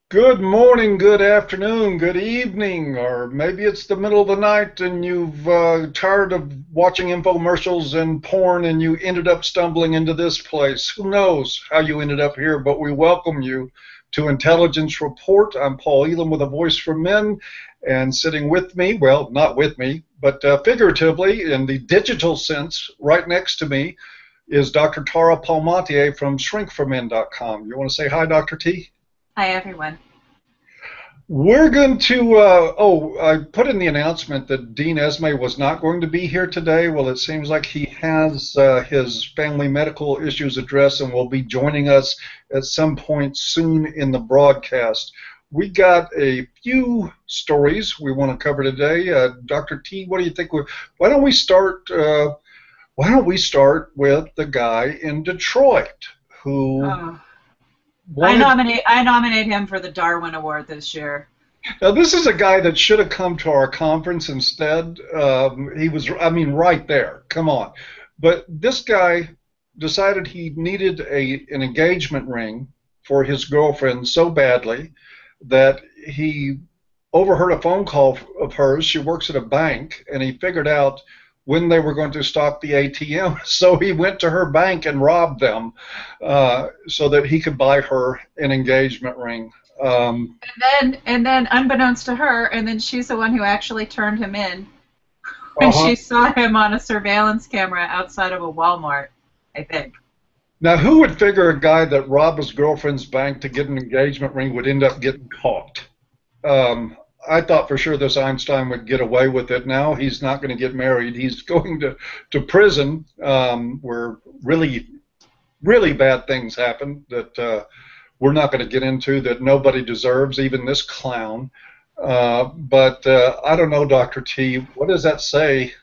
Good morning, good afternoon, good evening, or maybe it's the middle of the night and you've tired of watching infomercials and porn and you ended up stumbling into this place. Who knows how you ended up here, but we welcome you to Intelligence Report. I'm Paul Elam with a voice for men, and sitting with me, well, not with me, but figuratively in the digital sense, right next to me is Dr. Tara Palmatier from shrinkformen.com. You want to say hi, Dr. T? Hi, everyone. We're going to, I put in the announcement that Dean Esmay was not going to be here today. Well, it seems like he has his family medical issues addressed and will be joining us at some point soon in the broadcast. We got a few stories we want to cover today. Dr. T, what do you think? Why don't we start? Why don't we start with the guy in Detroit who Oh, I wanted. nominate I nominate him for the Darwin Award this year. Now, this is a guy that should have come to our conference instead. He was, I mean, right there. Come on. But this guy decided he needed an engagement ring for his girlfriend so badly that he overheard a phone call of hers. She works at a bank, and he figured out when they were going to stock the ATM. So he went to her bank and robbed them so that he could buy her an engagement ring. And then, unbeknownst to her, and then she's the one who actually turned him in when Uh-huh. she saw him on a surveillance camera outside of a Walmart, I think. Now, who would figure a guy that robbed his girlfriend's bank to get an engagement ring would end up getting caught? I thought for sure this Einstein would get away with it. Now he's not going to get married. He's going to prison where really, really bad things happen that we're not going to get into, that nobody deserves, even this clown. But I don't know, Dr. T, what does that say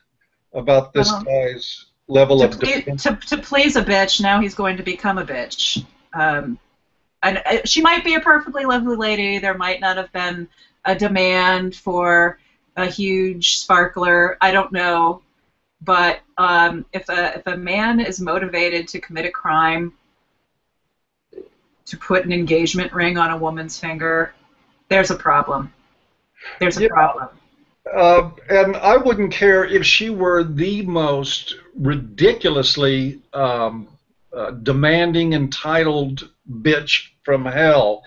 about this Well, guy's level to of please demeanor? to please a bitch, now he's going to become a bitch. And she might be a perfectly lovely lady. There might not have been a demand for a huge sparkler. I don't know. But if a man is motivated to commit a crime, to put an engagement ring on a woman's finger, there's a problem. There's a problem. And I wouldn't care if she were the most ridiculously demanding, entitled bitch from hell.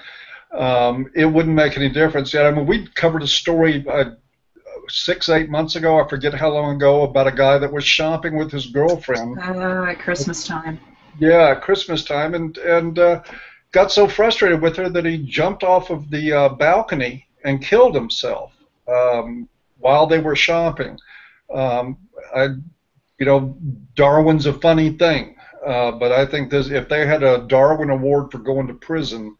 It wouldn't make any difference. Yet, I mean, we covered a story 6, 8 months ago. I forget how long ago, about a guy that was shopping with his girlfriend. At Christmas time. Yeah, at Christmas time, and got so frustrated with her that he jumped off of the balcony and killed himself while they were shopping. Um, I, you know, Darwin's a funny thing, but I think this, if they had a Darwin Award for going to prison,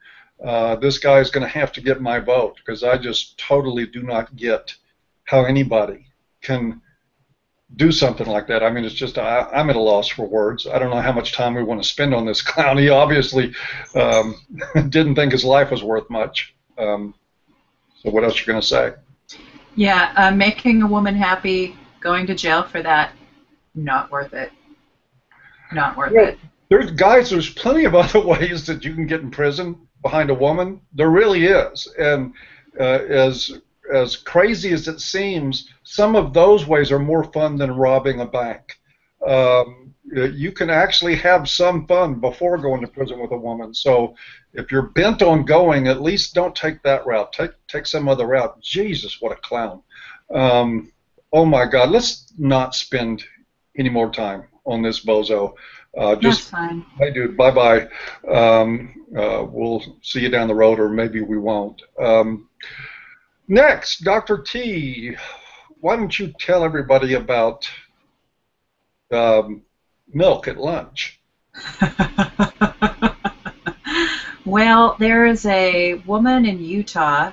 this guy is going to have to get my vote, because I just totally do not get how anybody can do something like that. I mean, it's just I'm at a loss for words. I don't know how much time we want to spend on this clown. He obviously um, didn't think his life was worth much. So what else are you going to say? Yeah, making a woman happy, going to jail for that, not worth it. Not worth Well, it. there's plenty of other ways that you can get in prison behind a woman. There really is, and as crazy as it seems, some of those ways are more fun than robbing a bank. You can actually have some fun before going to prison with a woman. So if you're bent on going, at least don't take that route. Take some other route. Jesus, what a clown. Oh my God, let's not spend any more time on this bozo. That's Just, fine. hey dude, bye bye. We'll see you down the road, or maybe we won't. Next, Dr. T, why don't you tell everybody about um, milk at lunch? Well, there is a woman in Utah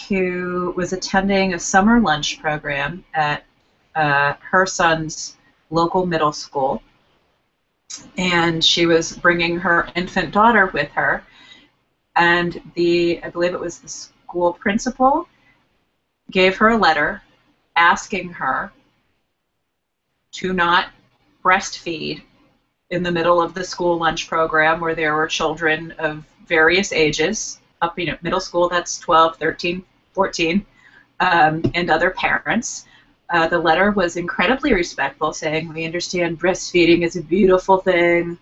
who was attending a summer lunch program at her son's local middle school, and she was bringing her infant daughter with her, and I believe it was the school principal gave her a letter asking her to not breastfeed in the middle of the school lunch program where there were children of various ages. up, middle school, that's 12, 13, 14, and other parents. The letter was incredibly respectful, saying, we understand breastfeeding is a beautiful thing,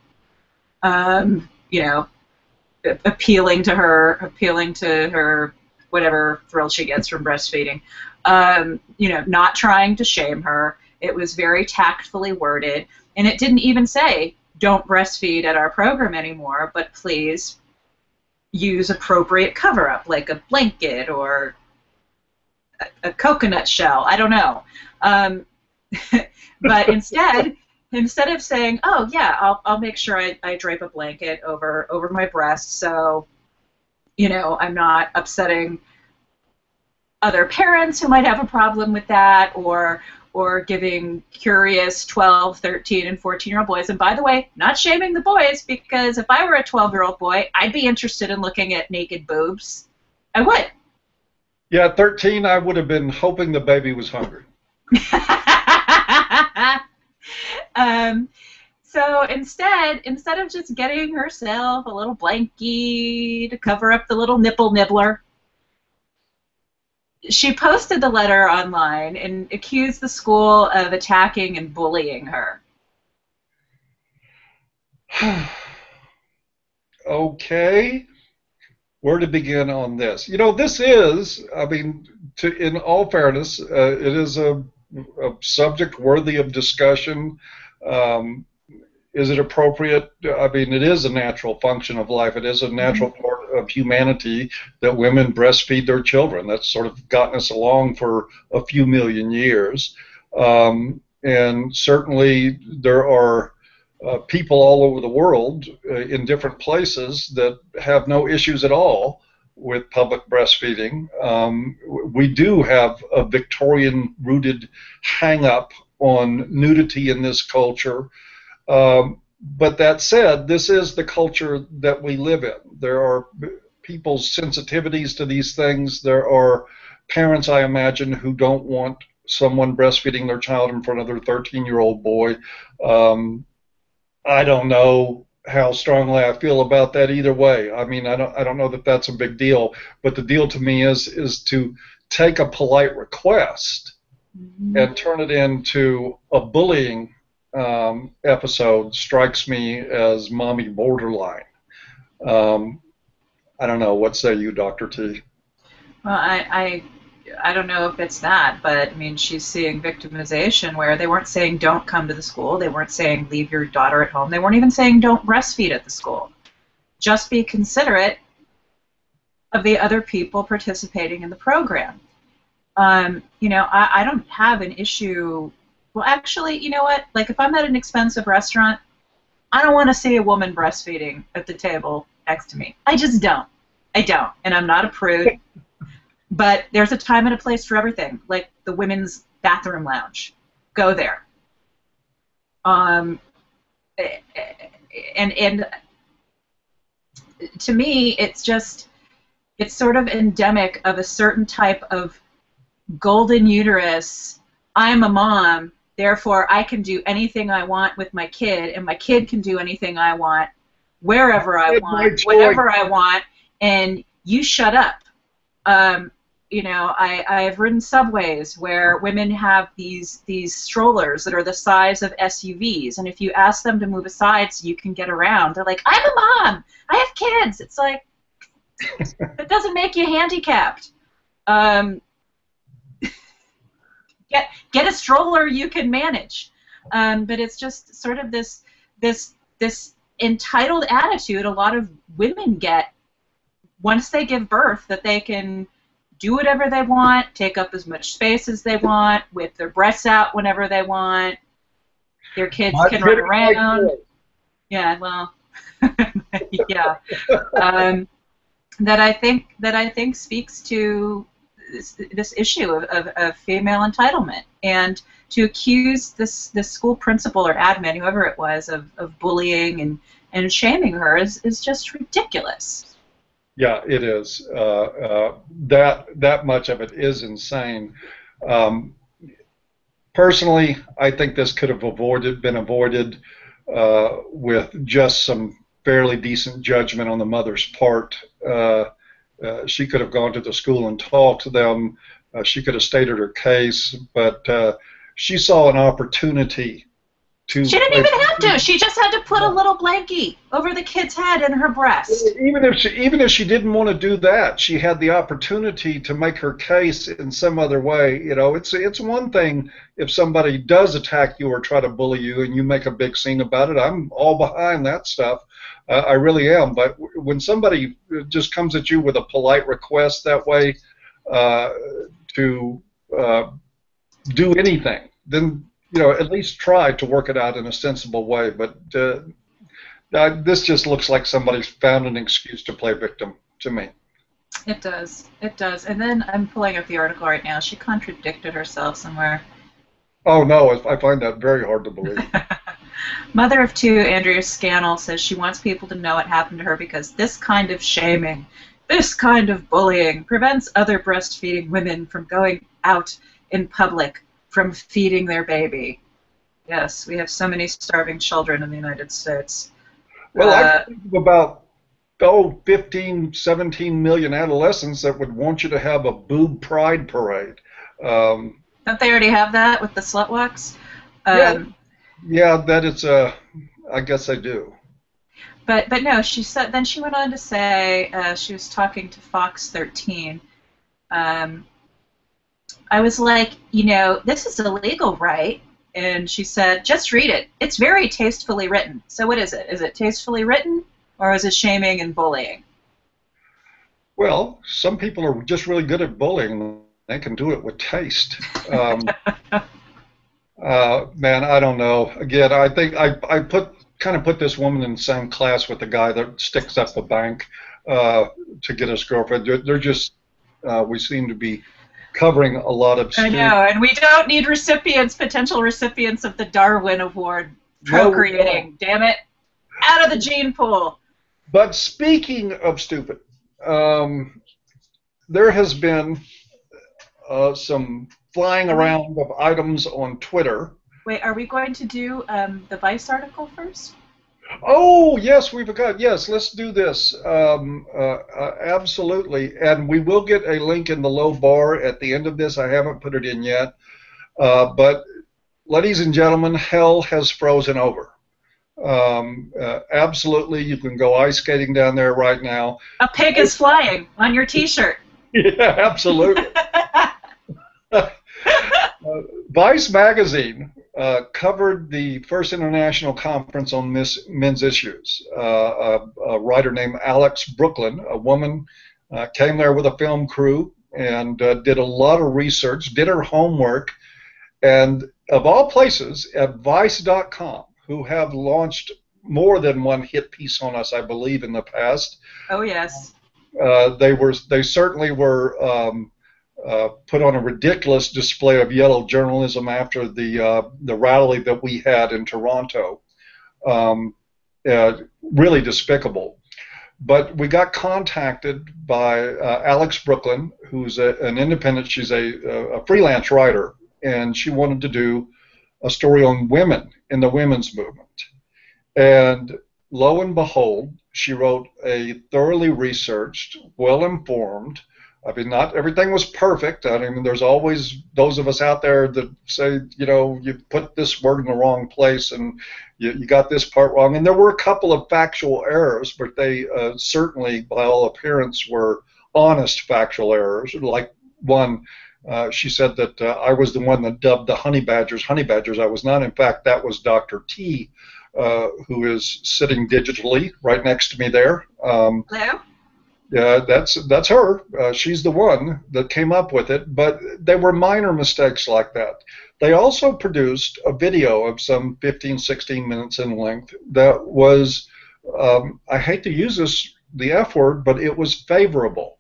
appealing to her whatever thrill she gets from breastfeeding, not trying to shame her. It was very tactfully worded, and it didn't even say, don't breastfeed at our program anymore, but please use appropriate cover-up, like a blanket or a coconut shell. I don't know. But instead of saying, oh, yeah, I'll make sure I drape a blanket over my breast so, I'm not upsetting other parents who might have a problem with that, or giving curious 12, 13, and 14-year-old boys. And by the way, not shaming the boys, because if I were a 12-year-old boy, I'd be interested in looking at naked boobs. I would. Yeah, at 13, I would have been hoping the baby was hungry. So instead of just getting herself a little blankie to cover up the little nipple nibbler, she posted the letter online and accused the school of attacking and bullying her. Okay. Where to begin on this? This is, in all fairness, it is a subject worthy of discussion. Is it appropriate? It is a natural function of life. It is a natural part of humanity that women breastfeed their children. That's sort of gotten us along for a few million years. And certainly there are people all over the world in different places that have no issues at all with public breastfeeding. We do have a Victorian-rooted hang-up on nudity in this culture. But that said, this is the culture that we live in. There are people's sensitivities to these things. There are parents, I imagine, who don't want someone breastfeeding their child in front of their 13-year-old boy. I don't know how strongly I feel about that either way. I don't know that that's a big deal. But the deal to me is to take a polite request and turn it into a bullying episode strikes me as mommy borderline. I don't know. What say you, Dr. T? Well, I don't know if it's that, but she's seeing victimization where they weren't saying don't come to the school. They weren't saying leave your daughter at home. They weren't even saying don't breastfeed at the school. Just be considerate of the other people participating in the program. I don't have an issue. Well, actually, you know what? Like, if I'm at an expensive restaurant, I don't want to see a woman breastfeeding at the table next to me. I just don't. I don't. And I'm not a prude. But there's a time and a place for everything, like the women's bathroom lounge. Go there. And to me, it's sort of endemic of a certain type of golden uterus. I'm a mom, therefore I can do anything I want with my kid, and my kid can do anything I want, wherever I want, whatever I want, and you shut up. I've ridden subways where women have these strollers that are the size of SUVs, and if you ask them to move aside so you can get around, they're like, I'm a mom, I have kids. It's like, that doesn't make you handicapped. Get a stroller you can manage. But it's just sort of this entitled attitude a lot of women get once they give birth, that they can do whatever they want, take up as much space as they want, whip their breasts out whenever they want. Their kids can run around. Yeah, well, yeah. That I think speaks to this issue of female entitlement, and to accuse this school principal or admin, whoever it was, of bullying and shaming her is just ridiculous. Yeah, it is. That much of it is insane. Personally, I think this could have been avoided with just some fairly decent judgment on the mother's part. She could have gone to the school and talked to them. She could have stated her case, but she saw an opportunity to. She didn't even have to. She just had to put a little blankie over the kid's head in her breast. Even if she didn't want to do that, she had the opportunity to make her case in some other way. You know, it's one thing if somebody does attack you or try to bully you and you make a big scene about it. I'm all behind that stuff. I really am. But when somebody just comes at you with a polite request that way to do anything, then at least try to work it out in a sensible way. But this just looks like somebody's found an excuse to play victim to me. It does. It does. And then I'm pulling up the article right now. She contradicted herself somewhere. Oh, no. I find that very hard to believe. Mother of two, Andrea Scannell, says she wants people to know what happened to her because this kind of shaming, this kind of bullying prevents other breastfeeding women from going out in public from feeding their baby. Yes, we have so many starving children in the United States. Well, I think of about 15, 17 million adolescents that would want you to have a boob pride parade. Don't they already have that with the slut walks? Yeah, that is I guess they do. But no, she said. Then she went on to say she was talking to Fox 13. I was like, this is illegal, right? And she said, just read it. It's very tastefully written. So what is it? Is it tastefully written, or is it shaming and bullying? Well, some people are just really good at bullying. They can do it with taste. Man, I don't know. Again, I think I kind of put this woman in the same class with the guy that sticks up the bank to get his girlfriend. They're just, we seem to be covering a lot of I know, and we don't need potential recipients of the Darwin Award procreating. No, damn it. Out of the gene pool. But speaking of stupid, there has been some flying around of items on Twitter. Wait, are we going to do the Vice article first? Oh, yes, we forgot. Yes, let's do this. Absolutely. And we will get a link in the low bar at the end of this. I haven't put it in yet. But, ladies and gentlemen, hell has frozen over. Absolutely. You can go ice skating down there right now. A pig is flying on your T-shirt. Yeah, absolutely. Vice magazine covered the first international conference on men's issues. A writer named Alex Brooklyn, a woman, came there with a film crew and did a lot of research, did her homework, and of all places, at Vice.com, who have launched more than one hit piece on us, I believe, in the past. Oh yes. They certainly were. Put on a ridiculous display of yellow journalism after the rally that we had in Toronto. Really despicable. But we got contacted by Alex Brooklyn, who's an independent. She's a freelance writer, and she wanted to do a story on women in the women's movement. And lo and behold, she wrote a thoroughly researched, well-informed. I mean, not everything was perfect. I mean, there's always those of us out there that say, you put this word in the wrong place and you got this part wrong. And there were a couple of factual errors, but they certainly, by all appearance, were honest factual errors. Like one, she said that I was the one that dubbed the honey badgers. I was not. In fact, that was Dr. T, who is sitting digitally right next to me there. Hello? Yeah, that's her. She's the one that came up with it, but there were minor mistakes like that. They also produced a video of some 15, 16 minutes in length that was, I hate to use the F word, but it was favorable.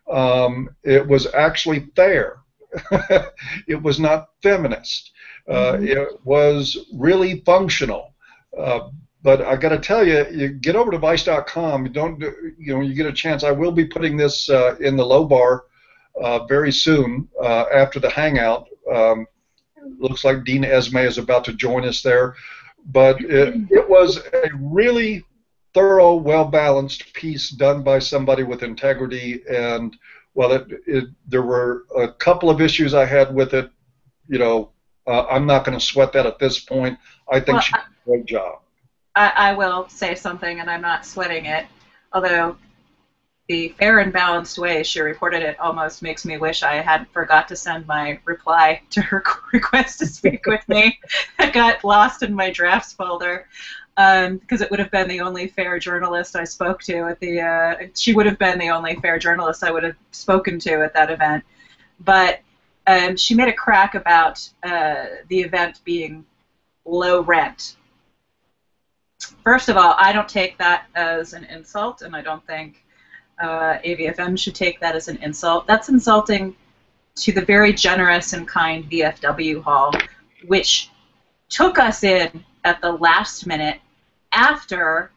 It was actually fair. It was not feminist. It was really functional. But I got to tell you, you get over to Vice.com. You get a chance. I will be putting this in the low bar very soon after the hangout. Looks like Dean Esmay is about to join us there. But it was a really thorough, well-balanced piece done by somebody with integrity. And while there were a couple of issues I had with it, I'm not going to sweat that at this point. I think she did a great job. I will say something, and I'm not sweating it, although the fair and balanced way she reported it almost makes me wish I hadn't forgot to send my reply to her request to speak with me. It got lost in my drafts folder because it would have been the only fair journalist I spoke to at the. She would have been the only fair journalist I would have spoken to at that event. But she made a crack about the event being low rent. First of all, I don't take that as an insult, and I don't think AVFM should take that as an insult. That's insulting to the very generous and kind VFW Hall, which took us in at the last minute after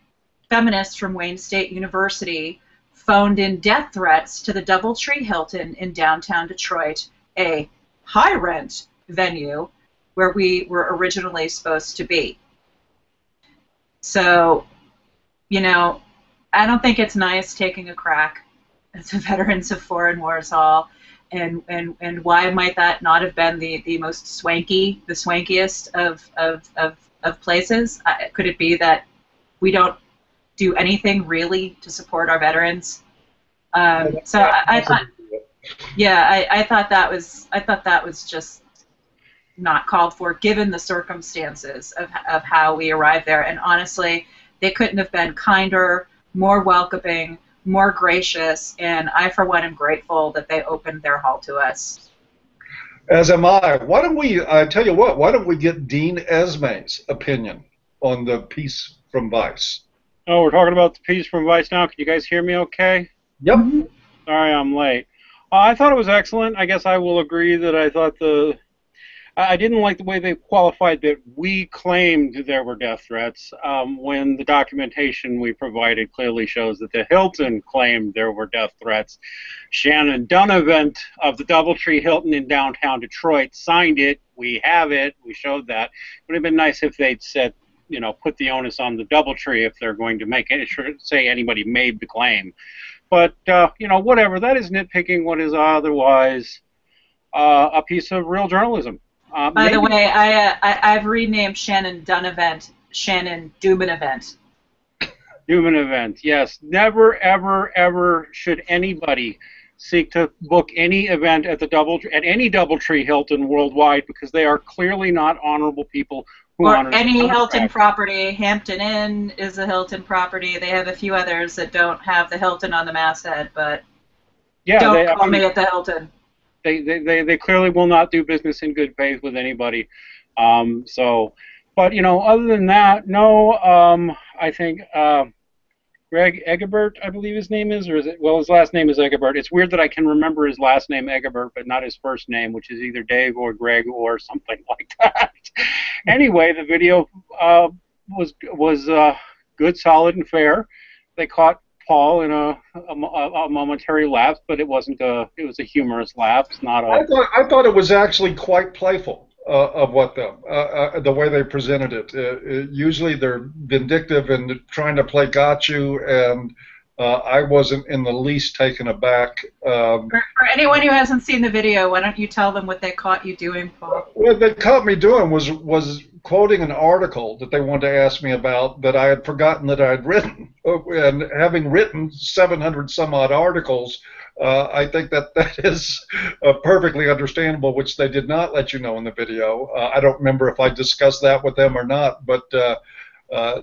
feminists from Wayne State University phoned in death threats to the Doubletree Hilton in downtown Detroit, a high-rent venue where we were originally supposed to be. So, I don't think it's nice taking a crack at the Veterans of Foreign Wars Hall, and why might that not have been the most swanky, the swankiest of places? Could it be that we don't do anything really to support our veterans? So I thought, yeah, I thought that was just not called for, given the circumstances of how we arrived there. And honestly, they couldn't have been kinder, more welcoming, more gracious, and I, for one, am grateful that they opened their hall to us. As am I. Why don't we, I tell you what, why don't we get Dean Esmay's opinion on the piece from Vice? Oh, we're talking about the piece from Vice now. Can you guys hear me okay? Yep. Sorry, I'm late. I thought it was excellent. I guess I will agree that I thought I didn't like the way they qualified that we claimed there were death threats when the documentation we provided clearly shows that the Hilton claimed there were death threats. Shannon Donovan of the Doubletree Hilton in downtown Detroit signed it. We have it. We showed that. It would have been nice if they'd said, put the onus on the Doubletree if they're going to make it. It should say anybody made the claim. But, whatever. That is nitpicking what is otherwise a piece of real journalism. By the way, I've renamed Shannon Dunavant Shannon Dubinavant. Dubinavant, yes. Never, ever, ever should anybody seek to book any event at any Doubletree Hilton worldwide, because they are clearly not honorable people who honor any Hilton property. Hampton Inn is a Hilton property. They have a few others that don't have the Hilton on the masthead, but yeah, don't call me at the Hilton. They clearly will not do business in good faith with anybody. But other than that, no. I think Greg Egebert, I believe his name is, or is it? Well, his last name is Egebert. It's weird that I can remember his last name Egebert, but not his first name, which is either Dave or Greg or something like that. Anyway, the video was good, solid, and fair. They caught Paul in a momentary lapse, but it wasn't it was a humorous lapse, not a. I thought it was actually quite playful of the way they presented it. Usually they're vindictive and trying to play got you, and I wasn't in the least taken aback. For anyone who hasn't seen the video, why don't you tell them what they caught you doing, Paul? What they caught me doing was quoting an article that they wanted to ask me about that I had forgotten that I had written. And having written 700 some odd articles, I think that is perfectly understandable, which they did not let you know in the video. I don't remember if I discussed that with them or not, but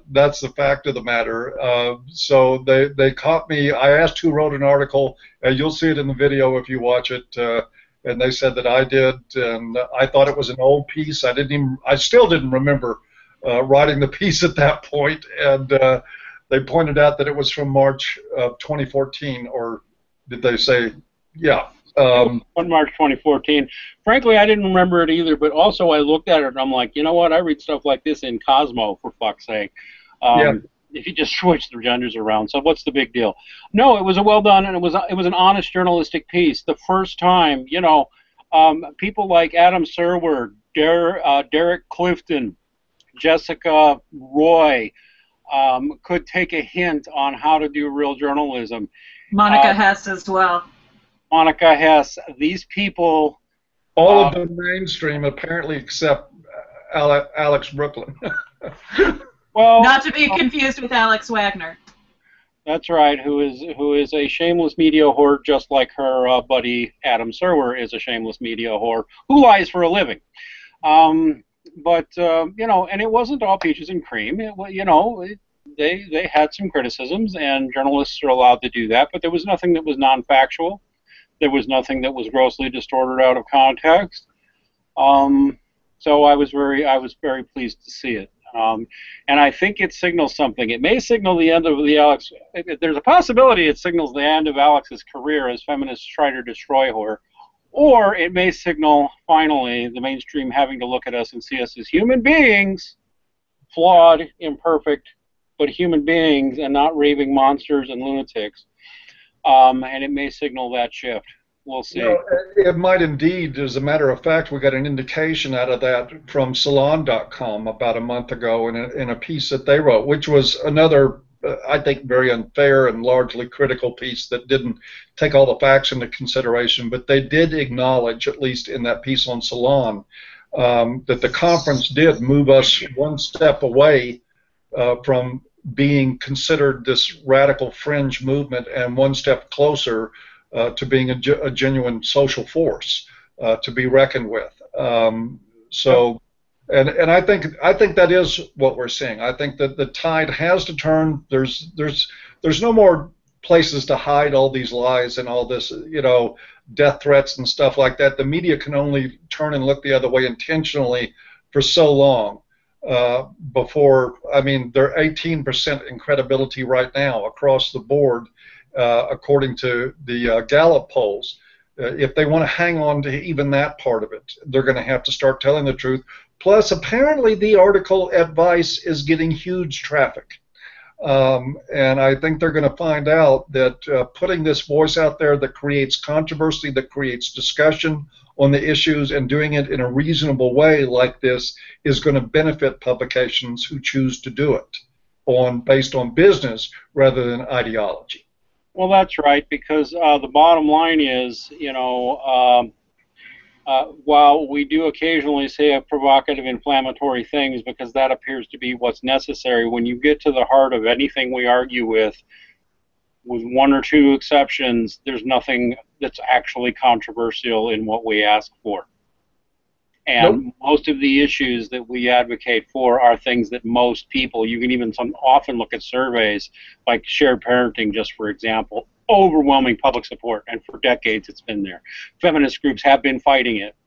that's the fact of the matter. So they caught me. I asked who wrote an article. You'll see it in the video if you watch it. And they said that I did, and I thought it was an old piece. I still didn't remember writing the piece at that point. And they pointed out that it was from March of 2014, or did they say, yeah? On March 2014. Frankly, I didn't remember it either, but also I looked at it and I'm like, you know what? I read stuff like this in Cosmo, for fuck's sake. Yeah. If you just switch the genders around, so what's the big deal? No, it was a well done, and it was an honest journalistic piece. The first time, people like Adam Serwer, Derek Clifton, Jessica Roy, could take a hint on how to do real journalism. Monica Hess as well. Monica Hess. These people. All of them mainstream, apparently, except Alex Brooklyn. Well, not to be confused with Alex Wagner. That's right. Who is a shameless media whore, just like her buddy Adam Serwer is a shameless media whore who lies for a living. But you know, and it wasn't all peaches and cream. They had some criticisms, and journalists are allowed to do that. But there was nothing that was non-factual. There was nothing that was grossly distorted out of context. So I was very pleased to see it. And I think it signals something. It may signal the end of the Alex. There's a possibility it signals the end of Alex's career as feminists try to destroy her, or it may signal finally the mainstream having to look at us and see us as human beings, flawed, imperfect, but human beings, and not raving monsters and lunatics. And it may signal that shift. We'll see. You know, it might indeed. As a matter of fact, we got an indication out of that from Salon.com about a month ago in a piece that they wrote, which was another, I think, very unfair and largely critical piece that didn't take all the facts into consideration, but they did acknowledge, at least in that piece on Salon, that the conference did move us one step away from being considered this radical fringe movement and one step closer to being a genuine social force to be reckoned with. So, and I think that is what we're seeing. I think that the tide has to turn. There's no more places to hide all these lies and all this, death threats and stuff like that. The media can only turn and look the other way intentionally for so long before. I mean, they're 18% in credibility right now across the board. According to the Gallup polls, if they want to hang on to even that part of it, they're going to have to start telling the truth. Plus, apparently, the article at Vice is getting huge traffic. And I think they're going to find out that putting this voice out there that creates controversy, that creates discussion on the issues, and doing it in a reasonable way like this is going to benefit publications who choose to do it based on business rather than ideology. Well, that's right, because the bottom line is, while we do occasionally say provocative, inflammatory things because that appears to be what's necessary, when you get to the heart of anything we argue with one or two exceptions, there's nothing that's actually controversial in what we ask for. And most of the issues that we advocate for are things that most people, you can even often look at surveys like shared parenting, just for example, overwhelming public support, and for decades it's been there. Feminist groups have been fighting it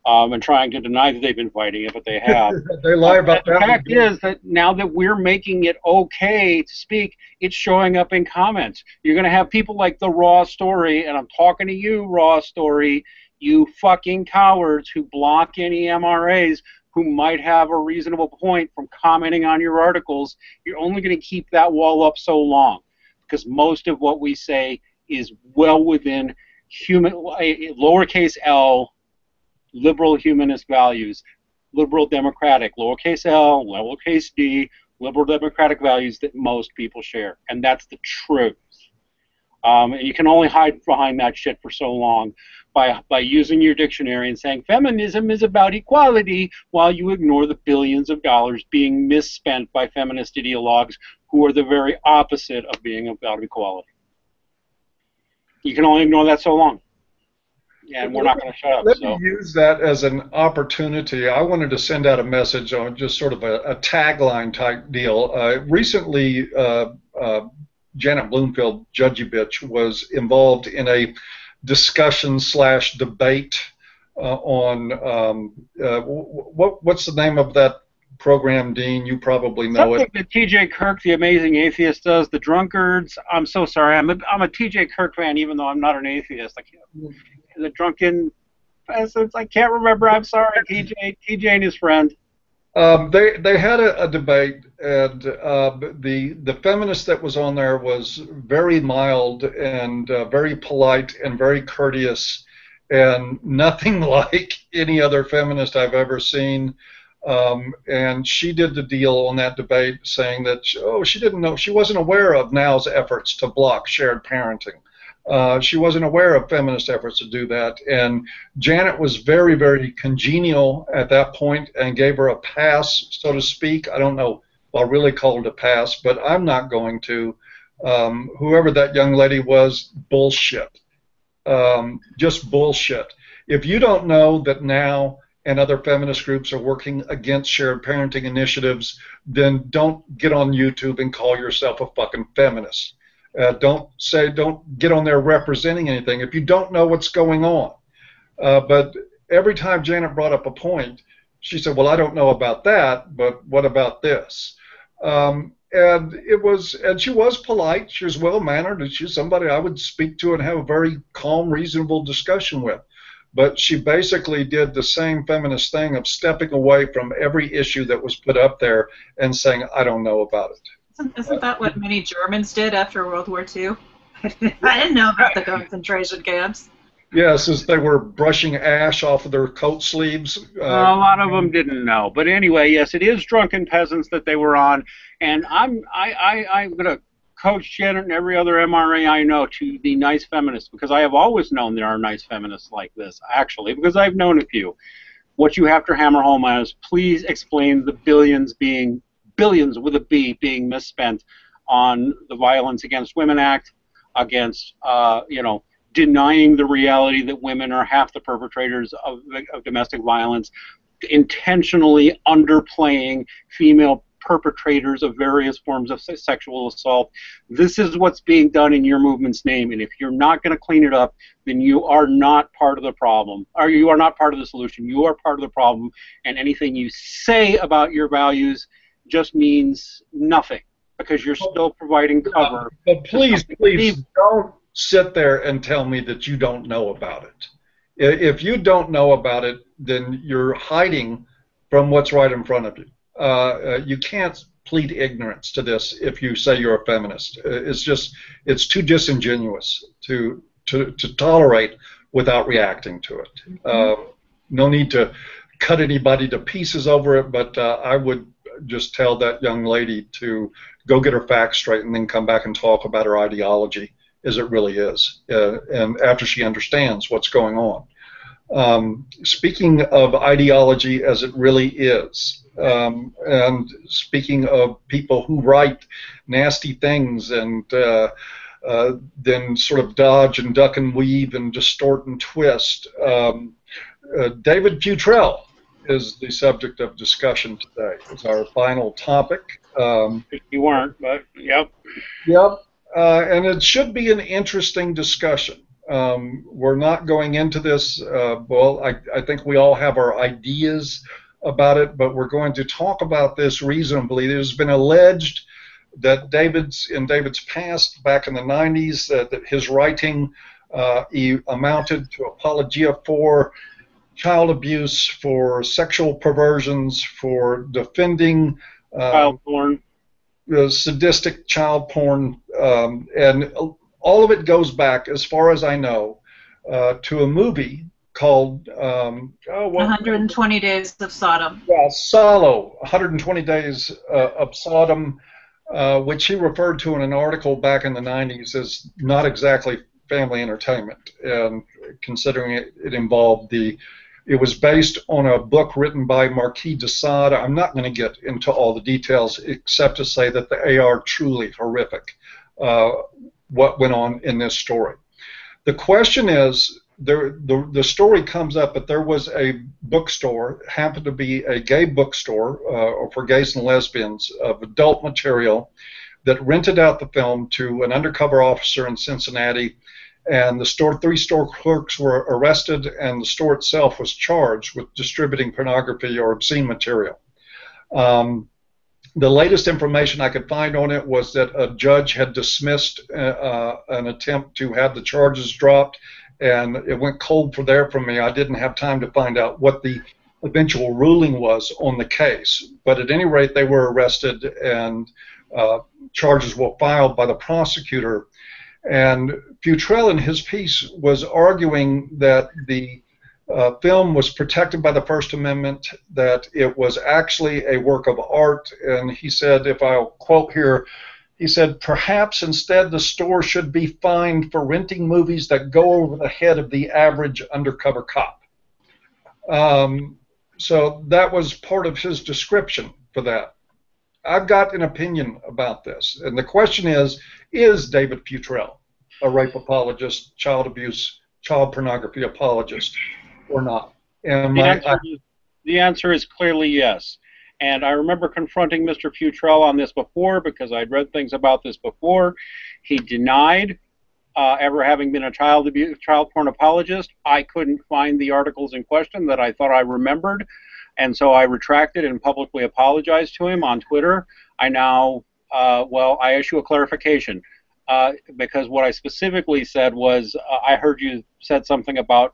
and trying to deny that they've been fighting it, but they have. They lie about that. The fact is that now that we're making it okay to speak, it's showing up in comments. You're going to have people like the Raw Story, and I'm talking to you, Raw Story, you fucking cowards who block any MRAs who might have a reasonable point from commenting on your articles. You're only going to keep that wall up so long, because most of what we say is well within lowercase l, liberal humanist values, liberal democratic, lowercase l, lowercase d, liberal democratic values that most people share. And that's the truth. And you can only hide behind that shit for so long by using your dictionary and saying feminism is about equality while you ignore the billions of dollars being misspent by feminist ideologues who are the very opposite of being about equality. You can only ignore that so long. And we're not going to shut up. Let me use that as an opportunity. I wanted to send out a message on just sort of a tagline type deal. Recently, Janet Bloomfield, Judgy Bitch, was involved in a discussion/debate on what's the name of that program, Dean? You probably know something that T.J. Kirk, the amazing atheist, does. The drunkards. I'm so sorry. I'm a T.J. Kirk fan, even though I'm not an atheist. The drunken peasants. I can't remember. I'm sorry, T.J. and his friend. They had a debate, and the feminist that was on there was very mild and very polite and very courteous, and nothing like any other feminist I've ever seen. And she did the deal on that debate, saying that she didn't know, she wasn't aware of Now's efforts to block shared parenting. She wasn't aware of feminist efforts to do that, and Janet was very, very congenial at that point and gave her a pass, so to speak. I don't know if I'll really call it a pass, but I'm not going to. Whoever that young lady was, bullshit. Just bullshit. If you don't know that Now and other feminist groups are working against shared parenting initiatives, then don't get on YouTube and call yourself a fucking feminist. Don't get on there representing anything if you don't know what's going on. But every time Janet brought up a point, she said, well, I don't know about that, but what about this? And she was polite, she was well-mannered, and she's somebody I would speak to and have a very calm, reasonable discussion with. But she basically did the same feminist thing of stepping away from every issue that was put up there and saying, I don't know about it. Isn't that what many Germans did after World War II? I didn't know about the concentration camps. Yes, as they were brushing ash off of their coat sleeves. A lot of them didn't know. But anyway, yes, it is drunken peasants that they were on. And I'm going to coach Janet and every other MRA I know to the nice feminists, because I have always known there are nice feminists like this, actually, because I've known a few. What you have to hammer home on is please explain the billions with a B being misspent on the Violence Against Women Act, against denying the reality that women are half the perpetrators of domestic violence, intentionally underplaying female perpetrators of various forms of sexual assault. This is what's being done in your movement's name, and if you're not going to clean it up, then you are not part of the problem, or you are not part of the solution. You are part of the problem, and anything you say about your values just means nothing, because you're still providing cover. But please don't sit there and tell me that you don't know about it. If you don't know about it, then you're hiding from what's right in front of you. You can't plead ignorance to this if you say you're a feminist. It's too disingenuous to tolerate without reacting to it. No need to cut anybody to pieces over it, but I would just tell that young lady to go get her facts straight and then come back and talk about her ideology as it really is, and after she understands what's going on. Speaking of ideology as it really is, and speaking of people who write nasty things and then sort of dodge and duck and weave and distort and twist, David Futrelle is the subject of discussion today. It's our final topic. You weren't, but yep. Yep, and it should be an interesting discussion. We're not going into this, well, I think we all have our ideas about it, but we're going to talk about this reasonably. There's been alleged that in David's past, back in the 90s, that his writing amounted to apologia for child abuse, for sexual perversions, for defending child porn, sadistic child porn, and all of it goes back, as far as I know, to a movie called 120 Days of Sodom. Yeah, Salo, 120 Days of Sodom, which he referred to in an article back in the 90s as not exactly family entertainment, and considering it involved it was based on a book written by Marquis de Sade. I'm not going to get into all the details except to say that they are truly horrific, what went on in this story. The question is, the story comes up that there was a bookstore, happened to be a gay bookstore, or for gays and lesbians, of adult material, that rented out the film to an undercover officer in Cincinnati, and three store clerks were arrested, and the store itself was charged with distributing pornography or obscene material. The latest information I could find on it was that a judge had dismissed an attempt to have the charges dropped, and it went cold from me. I didn't have time to find out what the eventual ruling was on the case. But at any rate, they were arrested, and charges were filed by the prosecutor. And Futrelle, in his piece, was arguing that the film was protected by the First Amendment, that it was actually a work of art, and he said, if I'll quote here, he said, perhaps instead the store should be fined for renting movies that go over the head of the average undercover cop. So that was part of his description for that. I've got an opinion about this, and the question is David Futrelle a rape apologist, child abuse, child pornography apologist, or not? And the answer is clearly yes. And I remember confronting Mr. Futrelle on this before because I'd read things about this before. He denied ever having been a child porn apologist. I couldn't find the articles in question that I thought I remembered, and so I retracted and publicly apologized to him on Twitter. I now, I issue a clarification. Because what I specifically said was, I heard you said something about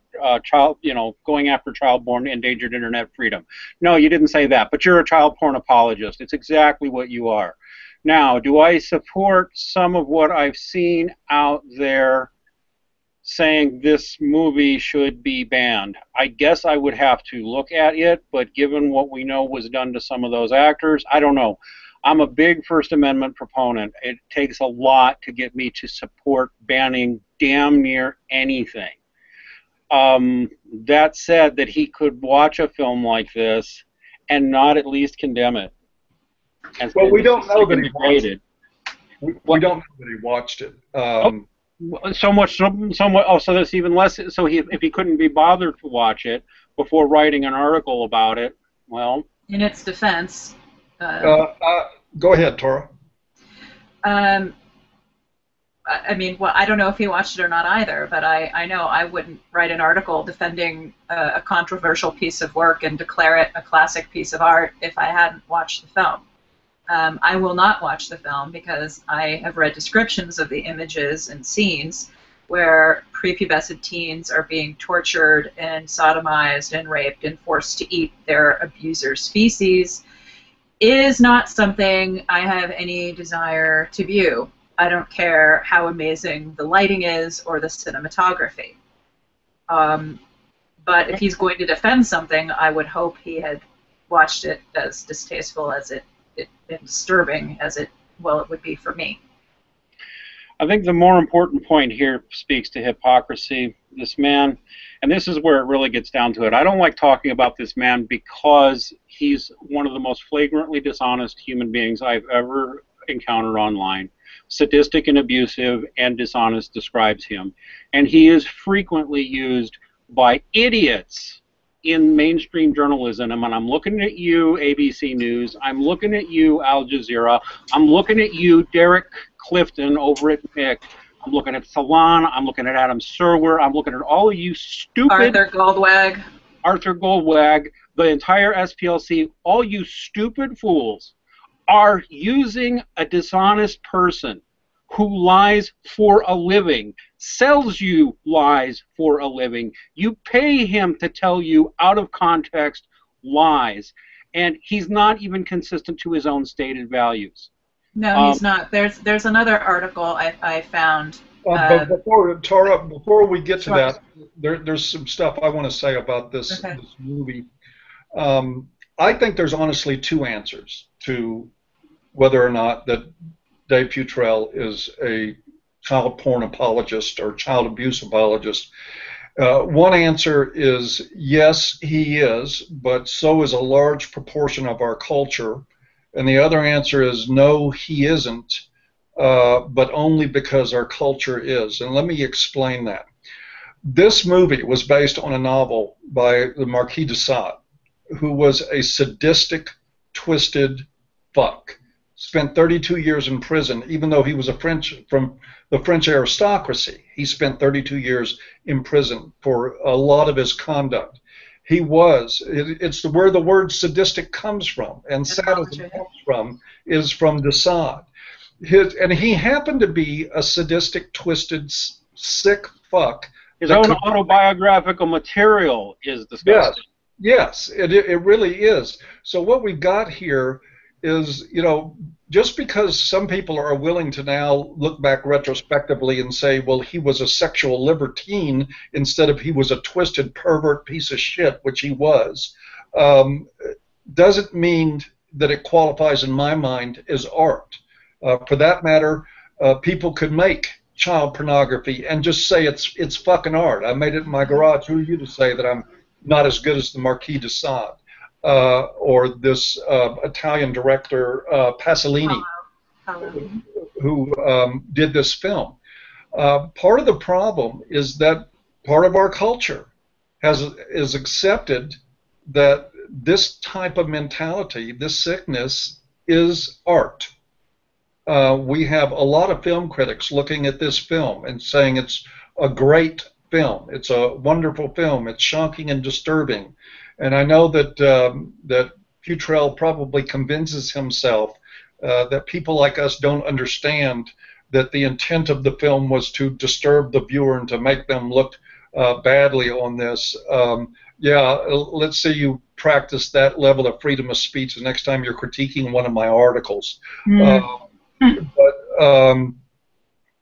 going after child-born endangered internet freedom. No, you didn't say that, but you're a child porn apologist. It's exactly what you are. Now, do I support some of what I've seen out there saying this movie should be banned? I guess I would have to look at it, but given what we know was done to some of those actors, I don't know. I'm a big First Amendment proponent. It takes a lot to get me to support banning damn near anything. That said, that he could watch a film like this and not at least condemn it. And well, we don't know that he watched it. We don't know that he watched it. So that's even less. So if he couldn't be bothered to watch it before writing an article about it, well. In its defense. Go ahead, Tora. I mean, well, I don't know if he watched it or not either, but I know I wouldn't write an article defending a controversial piece of work and declare it a classic piece of art if I hadn't watched the film. I will not watch the film because I have read descriptions of the images and scenes where prepubescent teens are being tortured and sodomized and raped and forced to eat their abuser's feces. Is not something I have any desire to view. I don't care how amazing the lighting is or the cinematography. But if he's going to defend something, I would hope he had watched it, as distasteful as it and disturbing as it would be for me. I think the more important point here speaks to hypocrisy. This man, and this is where it really gets down to it. I don't like talking about this man because he's one of the most flagrantly dishonest human beings I've ever encountered online. Sadistic and abusive and dishonest describes him. And he is frequently used by idiots in mainstream journalism. And when I'm looking at you, ABC News, I'm looking at you, Al Jazeera, I'm looking at you, Derek Clifton over at Mick, I'm looking at Salon, I'm looking at Adam Serwer, I'm looking at all of you stupid... Arthur Goldwag, the entire SPLC, all you stupid fools are using a dishonest person who lies for a living, sells you lies for a living. You pay him to tell you out of context lies, and he's not even consistent to his own stated values. No, he's not. There's another article I found. But before we get to that, there's some stuff I want to say about this movie. I think there's honestly two answers to whether or not that Dave Futrelle is a child porn apologist or child abuse apologist. One answer is yes, he is, but so is a large proportion of our culture. And the other answer is no, he isn't, but only because our culture is. And let me explain that. This movie was based on a novel by the Marquis de Sade, who was a sadistic, twisted fuck. Spent 32 years in prison, even though he was from the French aristocracy. He spent 32 years in prison for a lot of his conduct. He was, it's where the word sadistic comes from, and sadism comes from, is from de Sade. And he happened to be a sadistic, twisted, sick fuck. His own autobiographical material is disgusting. Yes, it really is. So what we've got here is, you know, just because some people are willing to now look back retrospectively and say, well, he was a sexual libertine instead of he was a twisted pervert piece of shit, which he was, doesn't mean that it qualifies in my mind as art. For that matter, people could make child pornography and just say it's fucking art. I made it in my garage. Who are you to say that I'm not as good as the Marquis de Sade or this Italian director Pasolini, who did this film? Part of the problem is that part of our culture is accepted that this type of mentality, this sickness, is art. We have a lot of film critics looking at this film and saying it's a great film. It's a wonderful film. It's shocking and disturbing. And I know that that Futrelle probably convinces himself that people like us don't understand that the intent of the film was to disturb the viewer and to make them look badly on this. Yeah, let's say you practice that level of freedom of speech the next time you're critiquing one of my articles. But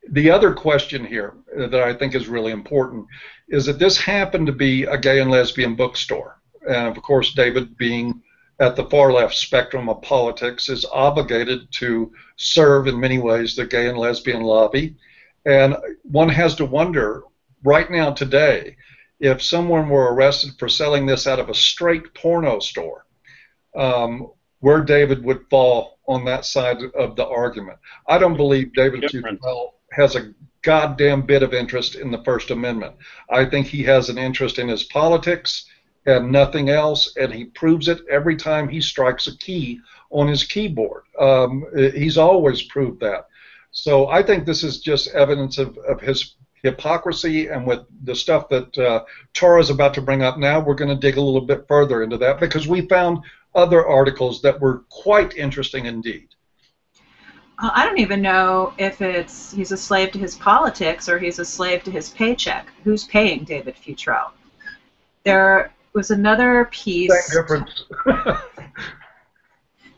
the other question here that I think is really important is that this happened to be a gay and lesbian bookstore. And of course, David, being at the far left spectrum of politics, is obligated to serve in many ways the gay and lesbian lobby. And one has to wonder right now today if someone were arrested for selling this out of a straight porno store, where David would fall on that side of the argument. I don't believe David Futrelle has a goddamn bit of interest in the First Amendment. I think he has an interest in his politics and nothing else, and he proves it every time he strikes a key on his keyboard. He's always proved that. So I think this is just evidence of his hypocrisy, and with the stuff that Tara's about to bring up now, we're going to dig a little bit further into that because we found other articles that were quite interesting indeed. I don't even know if he's a slave to his politics or he's a slave to his paycheck. Who's paying David Futrelle? There was another piece. Same difference.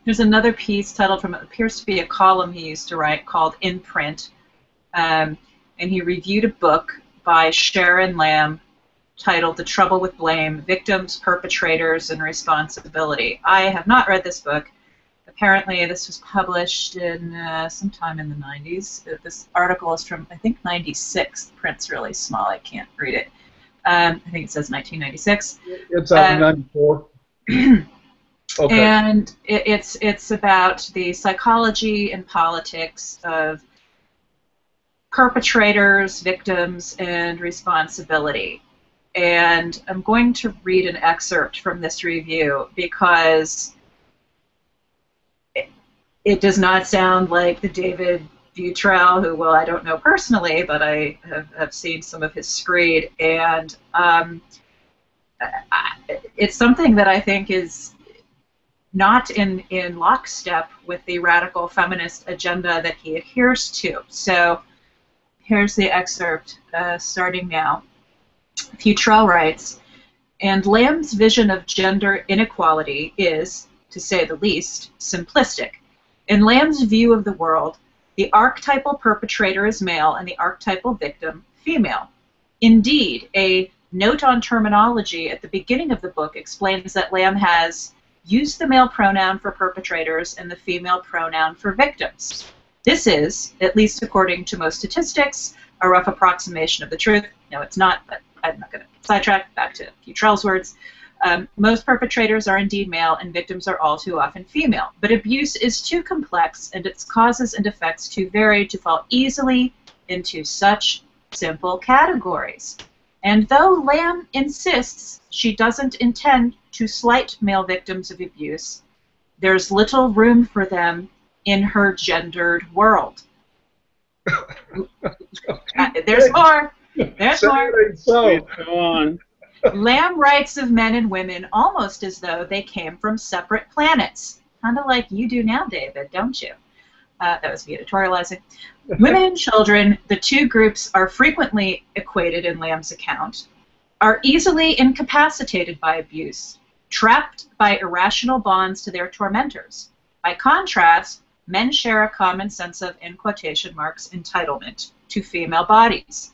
There's another piece titled from, it appears to be a column he used to write, called In Print. And he reviewed a book by Sharon Lamb titled The Trouble with Blame, Victims, Perpetrators, and Responsibility. I have not read this book. Apparently this was published in sometime in the 90s. This article is from, I think, 96. The print's really small. I can't read it. I think it says 1996. It's out in 94. Okay. And it's about the psychology and politics of perpetrators, victims, and responsibility. And I'm going to read an excerpt from this review because it does not sound like the David Futrelle, who, well, I don't know personally, but I have seen some of his screed, and it's something that I think is not in lockstep with the radical feminist agenda that he adheres to. So here's the excerpt, starting now. Futrelle writes, and Lamb's vision of gender inequality is, to say the least, simplistic. In Lamb's view of the world, the archetypal perpetrator is male and the archetypal victim female. Indeed, a note on terminology at the beginning of the book explains that Lamb has used the male pronoun for perpetrators and the female pronoun for victims. This is, at least according to most statistics, a rough approximation of the truth. No, it's not, but I'm not going to sidetrack. Back to Futrelle's words. Most perpetrators are indeed male and victims are all too often female. But abuse is too complex and its causes and effects too varied to fall easily into such simple categories. And though Lamb insists she doesn't intend to slight male victims of abuse, there's little room for them in her gendered world. There's more. There's more. So. Go on. Lamb writes of men and women almost as though they came from separate planets. Kind of like you do now, David, don't you? That was me editorializing. Women and children, the two groups are frequently equated in Lamb's account, are easily incapacitated by abuse, trapped by irrational bonds to their tormentors, By contrast, men share a common sense of, in quotation marks, entitlement to female bodies.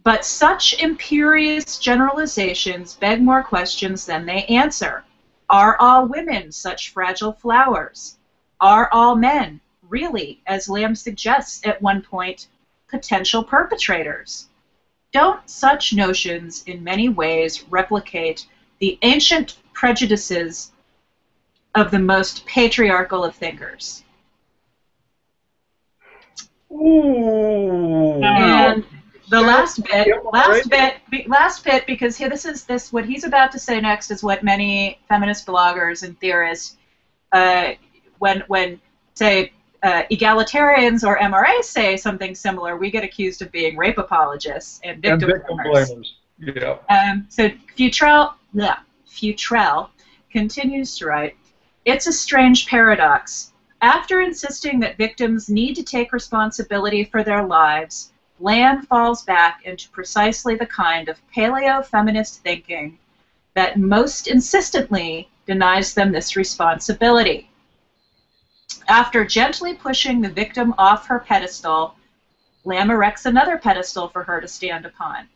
But such imperious generalizations beg more questions than they answer. Are all women such fragile flowers? Are all men really, as Lamb suggests at one point, potential perpetrators? Don't such notions in many ways replicate the ancient prejudices of the most patriarchal of thinkers? Ooh. And the last bit, because here, what he's about to say next is what many feminist bloggers and theorists, when say egalitarians or MRAs say something similar, we get accused of being rape apologists and victim blamers. Yeah. So Futrelle continues to write, "It's a strange paradox. After insisting that victims need to take responsibility for their lives, Lamb falls back into precisely the kind of paleo-feminist thinking that most insistently denies them this responsibility. After gently pushing the victim off her pedestal, Lamb erects another pedestal for her to stand upon.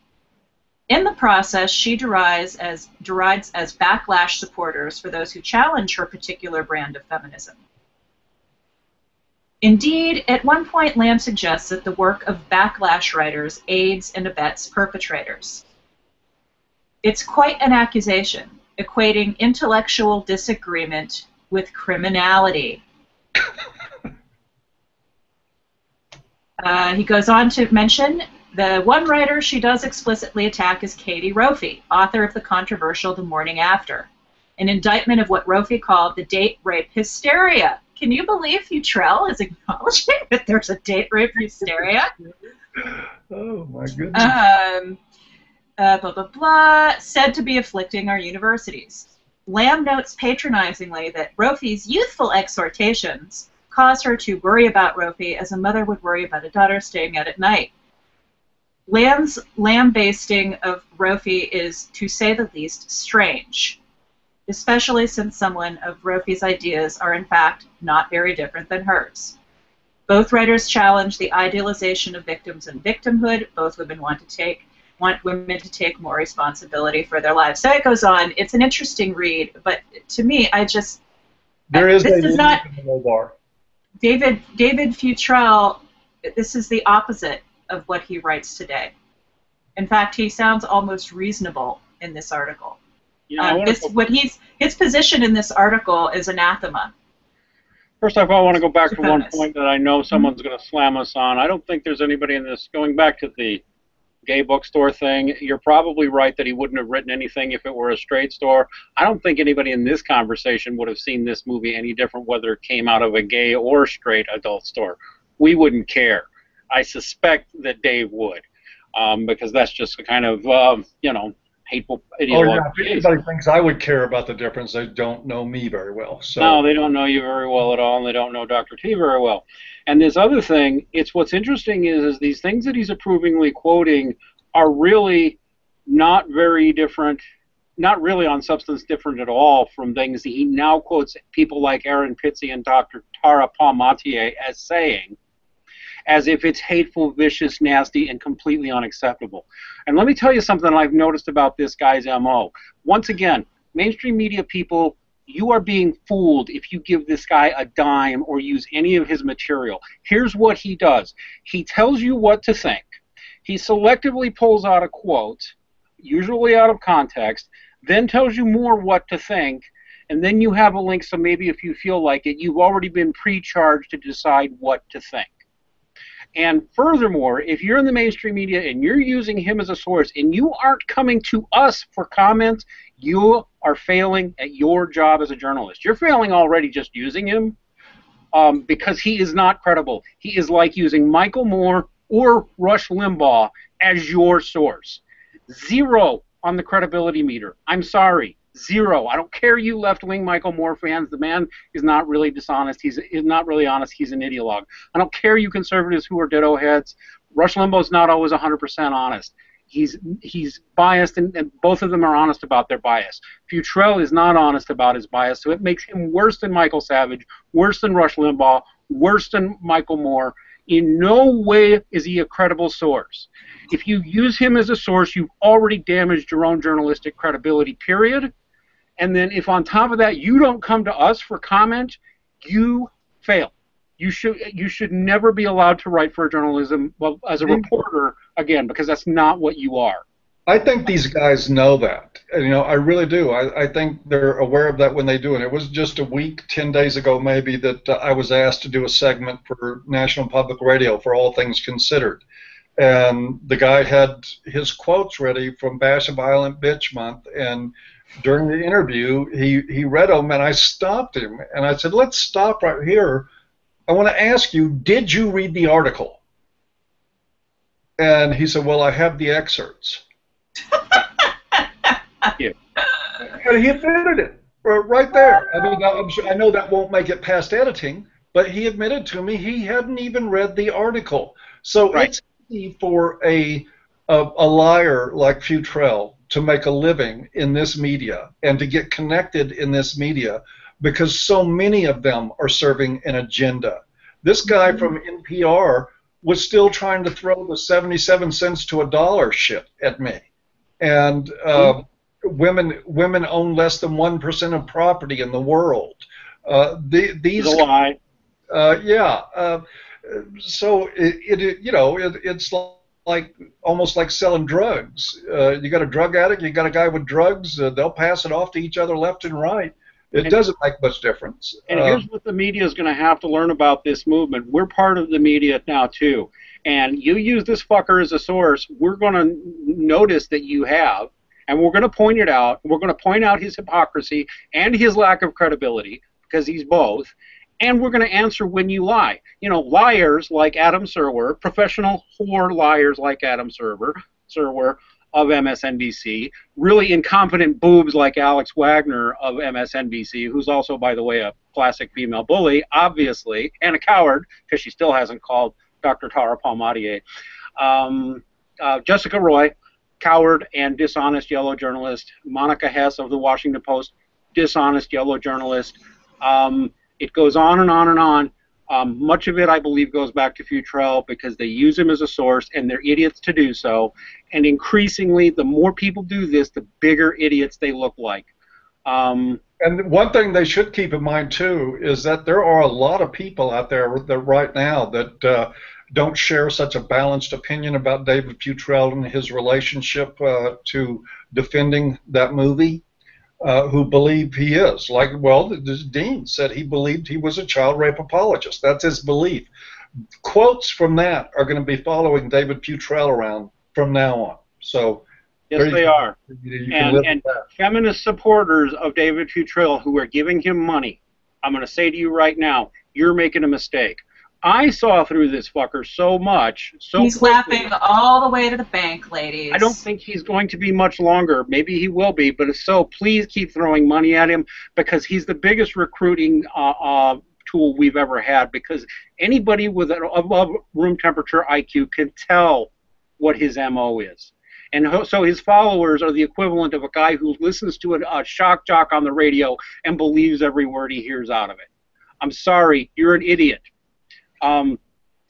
In the process, she derides as backlash supporters for those who challenge her particular brand of feminism. Indeed, at one point, Lamb suggests that the work of backlash writers aids and abets perpetrators. It's quite an accusation, equating intellectual disagreement with criminality." He goes on to mention the one writer she does explicitly attack is Katie Rofi, author of the controversial The Morning After, an indictment of what Rofi called the date rape hysteria. Can you believe Futrelle is acknowledging that there's a date rape hysteria? Oh, my goodness. Blah, blah, blah, said to be afflicting our universities. Lamb notes patronizingly that Rofi's youthful exhortations cause her to worry about Rofi as a mother would worry about a daughter staying out at night. Lamb's lambasting of Rofi is, to say the least, strange, especially since someone of Rofi's ideas are in fact not very different than hers. Both writers challenge the idealization of victims and victimhood. Both women want women to take more responsibility for their lives. So it goes on. It's an interesting read, but to me, David Futrelle, this is the opposite of what he writes today. In fact, he sounds almost reasonable in this article. His position in this article is anathema. First off, I want to go back to one point that I know someone's going to slam us on. I don't think there's anybody in this, going back to the gay bookstore thing, you're probably right that he wouldn't have written anything if it were a straight store. I don't think anybody in this conversation would have seen this movie any different whether it came out of a gay or straight adult store. We wouldn't care. I suspect that Dave would, because that's just a kind of, hateful ideology. Oh, yeah. If anybody thinks I would care about the difference, they don't know me very well. So. No, they don't know you very well at all, and they don't know Dr. T very well. And this other thing, what's interesting is these things that he's approvingly quoting are really not very different, not really on substance different at all from things that he now quotes people like Aaron Pizzi and Dr. Tara Palmatier as saying, as if it's hateful, vicious, nasty, and completely unacceptable. And let me tell you something I've noticed about this guy's MO. Once again, mainstream media people, you are being fooled if you give this guy a dime or use any of his material. Here's what he does. He tells you what to think. He selectively pulls out a quote, usually out of context, then tells you more what to think, and then you have a link, so maybe if you feel like it, you've already been pre-charged to decide what to think. And furthermore, if you're in the mainstream media and you're using him as a source and you aren't coming to us for comments, you are failing at your job as a journalist. You're failing already just using him because he is not credible. He is like using Michael Moore or Rush Limbaugh as your source. 0 on the credibility meter. I'm sorry. 0. I don't care, you left-wing Michael Moore fans. The man is not really dishonest. He's not really honest. He's an ideologue. I don't care, you conservatives who are ditto heads. Rush Limbaugh's not always 100% honest. he's biased, and both of them are honest about their bias. Futrelle is not honest about his bias, so it makes him worse than Michael Savage, worse than Rush Limbaugh, worse than Michael Moore. In no way is he a credible source. If you use him as a source, you've already damaged your own journalistic credibility, period. And then if on top of that you don't come to us for comment, you fail. You should never be allowed to write for journalism, well, as a reporter, again, because that's not what you are. I think these guys know that. You know, I really do. I think they're aware of that when they do it. It was just a week, 10 days ago maybe, that I was asked to do a segment for National Public Radio for All Things Considered. And the guy had his quotes ready from Bash a Violent Bitch Month, and during the interview, he read them, and I stopped him, and I said, let's stop right here. I want to ask you, did you read the article? And he said, well, I have the excerpts. Yeah. And he admitted it right there. I mean, I know that won't make it past editing, but he admitted to me he hadn't even read the article. So it's easy for a liar like Futrelle to make a living in this media and to get connected in this media, because so many of them are serving an agenda. This guy from NPR was still trying to throw the 77 cents to $1 shit at me. And women own less than 1% of property in the world. These a lie. So it's like almost like selling drugs. You got a drug addict, you got a guy with drugs. They'll pass it off to each other left and right. It doesn't make much difference. And here's what the media is going to have to learn about this movement. We're part of the media now, too. And you use this fucker as a source, we're going to notice that you have, and we're going to point it out. We're going to point out his hypocrisy and his lack of credibility, because he's both. And we're going to answer when you lie. You know, liars like Adam Serwer, professional whore liars like Adam Serwer of MSNBC, really incompetent boobs like Alex Wagner of MSNBC, who's also, by the way, a classic female bully, obviously, and a coward, because she still hasn't called Dr. Tara Palmatier. Jessica Roy, coward and dishonest yellow journalist. Monica Hess of the Washington Post, dishonest yellow journalist. It goes on and on and on. Much of it, I believe, goes back to Futrelle because they use him as a source, and they're idiots to do so. And increasingly, the more people do this, the bigger idiots they look like. And one thing they should keep in mind, too, is that there are a lot of people out there that right now that don't share such a balanced opinion about David Futrelle and his relationship to defending that movie. Who believe he is. Like, well, Dean said he believed he was a child rape apologist. That's his belief. Quotes from that are going to be following David Futrelle around from now on. So, yes, they are. And feminist supporters of David Futrelle who are giving him money, I'm going to say to you right now, you're making a mistake. I saw through this fucker so much. He's laughing all the way to the bank, ladies. I don't think he's going to be much longer. Maybe he will be, but if so, please keep throwing money at him, because he's the biggest recruiting tool we've ever had, because anybody with an above room temperature IQ can tell what his MO is. And so his followers are the equivalent of a guy who listens to a shock jock on the radio and believes every word he hears out of it. I'm sorry, you're an idiot.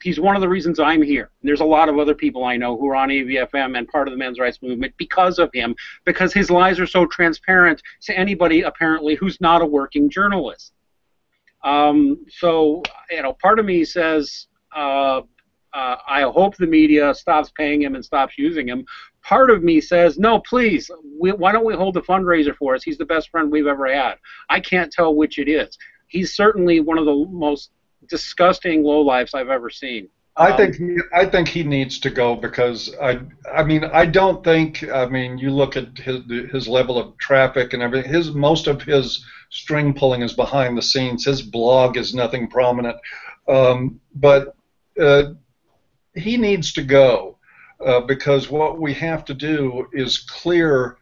He's one of the reasons I'm here. There's a lot of other people I know who are on AVFM and part of the men's rights movement because of him, because his lies are so transparent to anybody, apparently, who's not a working journalist. So, you know, part of me says, I hope the media stops paying him and stops using him. Part of me says, no, please, why don't we hold a fundraiser for us? He's the best friend we've ever had. I can't tell which it is. He's certainly one of the most disgusting lowlifes I've ever seen. I think he needs to go, because I mean you look at his level of traffic and everything. Most of his string pulling is behind the scenes. His blog is nothing prominent, but he needs to go because what we have to do is clear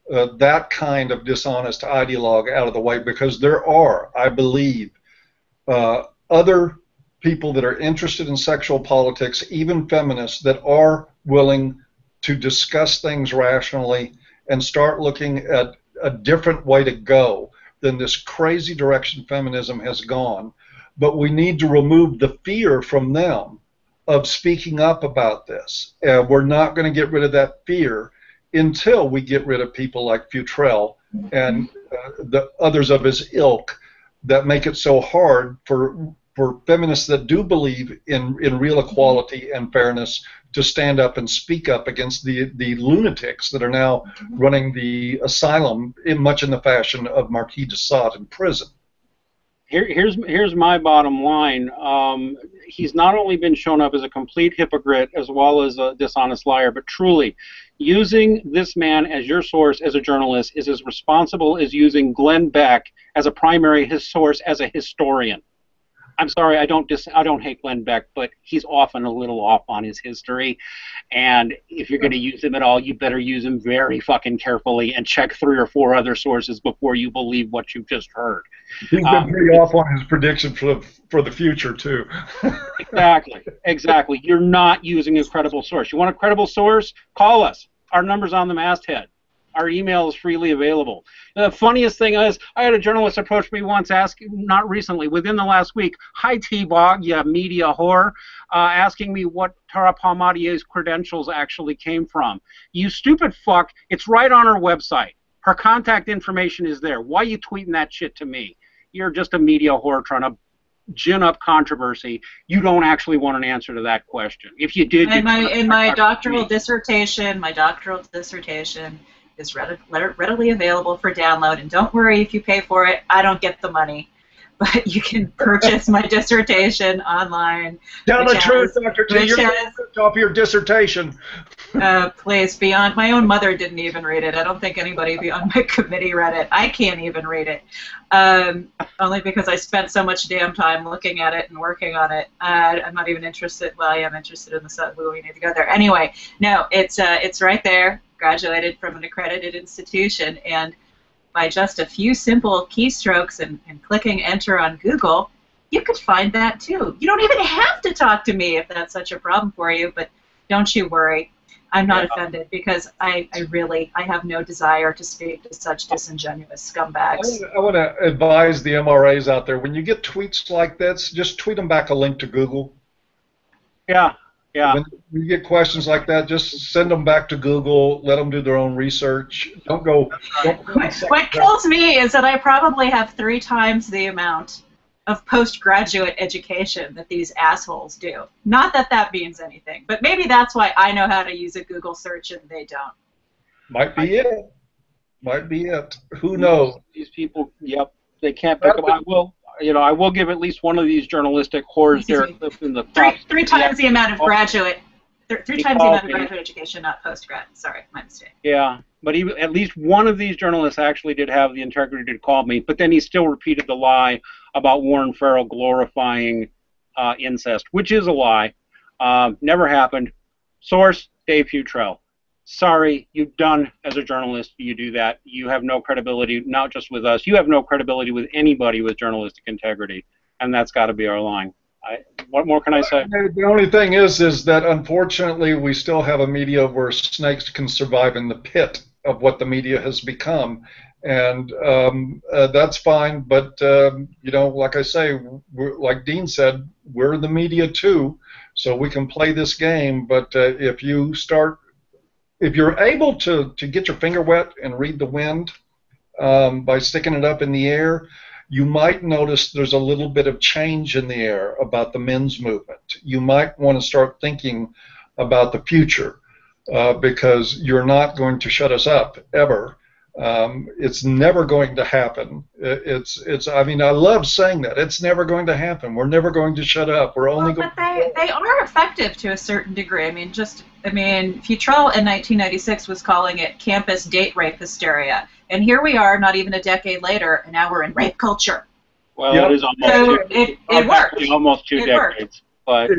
that kind of dishonest ideologue out of the way, because there are, I believe, other people that are interested in sexual politics, even feminists, that are willing to discuss things rationally and start looking at a different way to go than this crazy direction feminism has gone. But we need to remove the fear from them of speaking up about this. And we're not going to get rid of that fear until we get rid of people like Futrelle and the others of his ilk that make it so hard for feminists that do believe in real equality and fairness to stand up and speak up against the lunatics that are now running the asylum much in the fashion of Marquis de Sade in prison. Here's my bottom line. He's not only been shown up as a complete hypocrite as well as a dishonest liar, but truly, using this man as your source as a journalist is as responsible as using Glenn Beck as a primary source as a historian. I'm sorry, I don't hate Glenn Beck, but he's often a little off on his history, and if you're going to use him at all, you better use him very fucking carefully and check 3 or 4 other sources before you believe what you've just heard. He's been pretty off on his prediction for the future too. Exactly. You're not using a credible source. You want a credible source? Call us. Our number's on the masthead. Our email is freely available. The funniest thing is, I had a journalist approach me once, not recently, within the last week, hi T-Bog, you media whore, asking me what Tara Palmatier's credentials actually came from. You stupid fuck, it's right on her website. Her contact information is there. Why are you tweeting that shit to me? You're just a media whore trying to gin up controversy. You don't actually want an answer to that question. If you did, in my doctoral dissertation, is readily available for download, and don't worry if you pay for it, I don't get the money. But you can purchase my dissertation online. Tell the truth, Dr. T. You're off your dissertation. Please, beyond my own mother didn't even read it. I don't think anybody beyond my committee read it. I can't even read it, only because I spent so much damn time looking at it and working on it. I'm not even interested. Well, I am interested in the stuff we need to go there. Anyway, no, it's right there. Graduated from an accredited institution, and by just a few simple keystrokes and clicking enter on Google, you could find that too. You don't even have to talk to me if that's such a problem for you, but don't you worry. I'm not offended, because I have no desire to speak to such disingenuous scumbags. I want to advise the MRAs out there, when you get tweets like this, just tweet them back a link to Google. Yeah. When you get questions like that, just send them back to Google. Let them do their own research. Don't go. What kills me is that I probably have 3 times the amount of postgraduate education that these assholes do. Not that that means anything, but maybe that's why I know how to use a Google search and they don't. Might be it. Might be it. Who knows? These people, yep, they can't pick up. I will give at least one of these journalistic whores there in the three times the amount of graduate, 3 times the amount of graduate education, not postgrad. Sorry, my mistake. Yeah, but at least one of these journalists actually did have the integrity to call me, but then he still repeated the lie about Warren Farrell glorifying incest, which is a lie. Never happened. Source, Dave Futrelle. Sorry, you've done as a journalist, you do that. You have no credibility, not just with us. You have no credibility with anybody with journalistic integrity, and that's got to be our line. What more can I say? The only thing is that unfortunately we still have a media where snakes can survive in the pit of what the media has become, and that's fine. But like I say, like Dean said, we're the media too, so we can play this game. But if you're able to get your finger wet and read the wind by sticking it up in the air, you might notice there's a little bit of change in the air about the men's movement. You might want to start thinking about the future because you're not going to shut us up ever. It's never going to happen. I mean, I love saying that. It's never going to happen. We're never going to shut up. We're only going. But they are effective to a certain degree. I mean, Futrelle in 1996 was calling it campus date rape hysteria, and here we are, not even a decade later, and now we're in rape culture. Well, it is almost. So it worked. Almost 2 decades, but.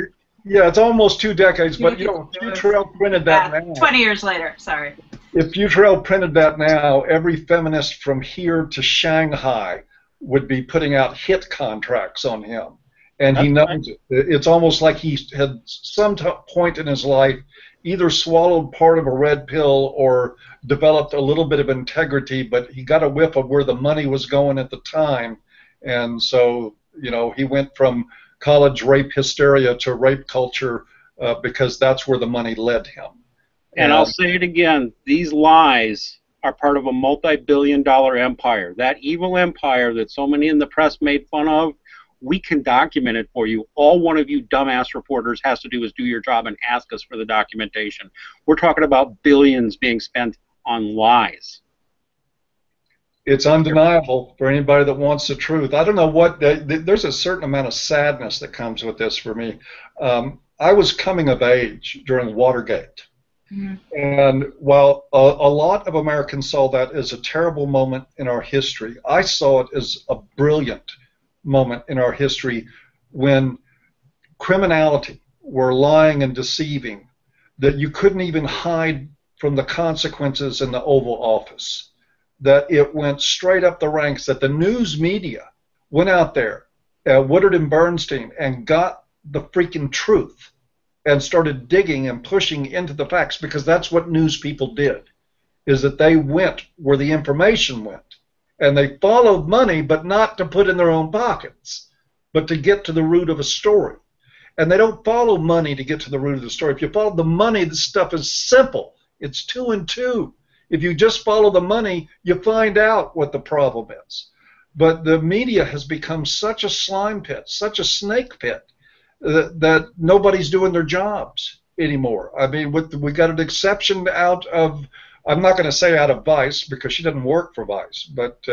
Yeah, it's almost 2 decades, but Futrelle printed that now. 20 years later, sorry. If Futrelle printed that now, every feminist from here to Shanghai would be putting out hit contracts on him, and he knows it. It's almost like he had some point in his life either swallowed part of a red pill or developed a little bit of integrity, but he got a whiff of where the money was going at the time. And so, you know, he went from college rape hysteria to rape culture because that's where the money led him. And I'll say it again, these lies are part of a multi-billion-dollar empire. That evil empire that so many in the press made fun of, we can document it for you. All one of you dumbass reporters has to do is do your job and ask us for the documentation. We're talking about billions being spent on lies. It's undeniable for anybody that wants the truth. I don't know what, there's a certain amount of sadness that comes with this for me. I was coming of age during Watergate. Mm-hmm. And while a lot of Americans saw that as a terrible moment in our history, I saw it as a brilliant moment in our history when criminality were lying and deceiving, that you couldn't even hide from the consequences in the Oval Office, that it went straight up the ranks, that the news media went out there, Woodard and Bernstein, and got the freaking truth and started digging and pushing into the facts, because that's what news people did, is that they went where the information went. And they followed money, but not to put in their own pockets, but to get to the root of a story. And they don't follow money to get to the root of the story. If you follow the money, the stuff is simple. It's 2 and 2. If you just follow the money, you find out what the problem is. But the media has become such a slime pit, such a snake pit, that nobody's doing their jobs anymore. I mean, we got an exception out of, I'm not going to say out of Vice because she doesn't work for Vice, but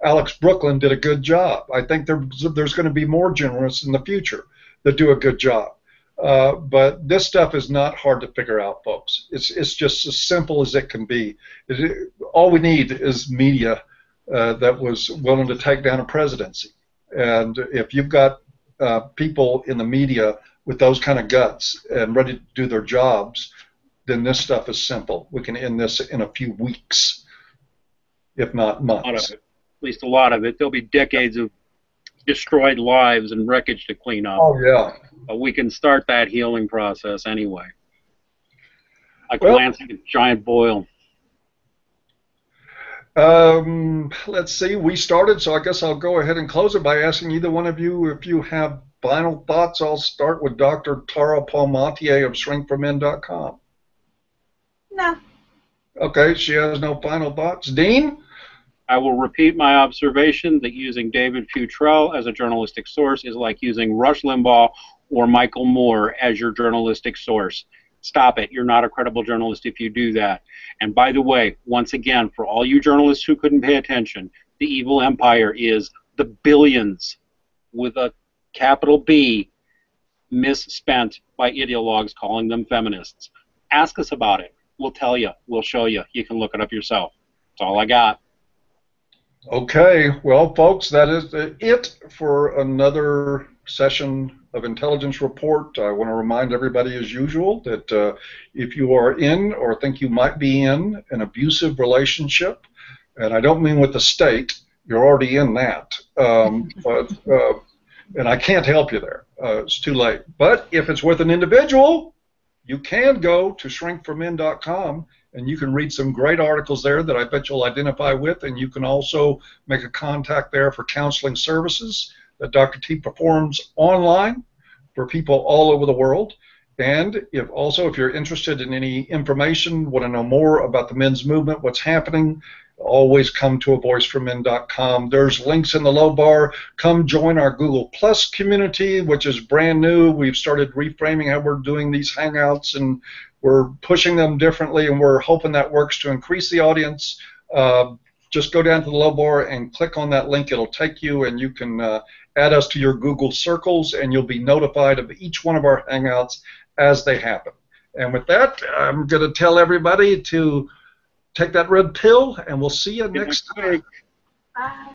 Alex Brooklyn did a good job. I think there's going to be more journalists in the future that do a good job. But this stuff is not hard to figure out, folks. It's just as simple as it can be. All we need is media that was willing to take down a presidency. And if you've got people in the media with those kind of guts and ready to do their jobs, then this stuff is simple. We can end this in a few weeks, if not months. At least a lot of it. There'll be decades of destroyed lives and wreckage to clean up. Oh, yeah. But we can start that healing process anyway. Like lancing a giant boil. Let's see. We started, so I guess I'll go ahead and close it by asking either one of you if you have final thoughts. I'll start with Dr. Tara Palmatier of shrinkformen.com. No. Okay, she has no final thoughts. Dean? I will repeat my observation that using David Futrelle as a journalistic source is like using Rush Limbaugh or Michael Moore as your journalistic source. Stop it. You're not a credible journalist if you do that. And by the way, once again, for all you journalists who couldn't pay attention, the evil empire is the billions, with a capital B, misspent by ideologues calling them feminists. Ask us about it. We'll tell you. We'll show you. You can look it up yourself. That's all I got. Okay. Well, folks, that is it for another session of Intelligence Report. I want to remind everybody, as usual, that if you are in or think you might be in an abusive relationship, and I don't mean with the state, you're already in that, and I can't help you there. It's too late. But if it's with an individual, you can go to shrinkformen.com and you can read some great articles there that I bet you'll identify with, and you can also make a contact there for counseling services that Dr. T performs online for people all over the world. And if you're interested in any information, want to know more about the men's movement, what's happening, always come to avoiceformen.com. There's links in the low bar. Come join our Google Plus community, which is brand new. We've started reframing how we're doing these Hangouts, and we're pushing them differently, and we're hoping that works to increase the audience. Just go down to the low bar and click on that link. It'll take you, and you can add us to your Google circles, and you'll be notified of each one of our Hangouts as they happen. And with that, I'm going to tell everybody to take that red pill, and we'll see you next time. Bye.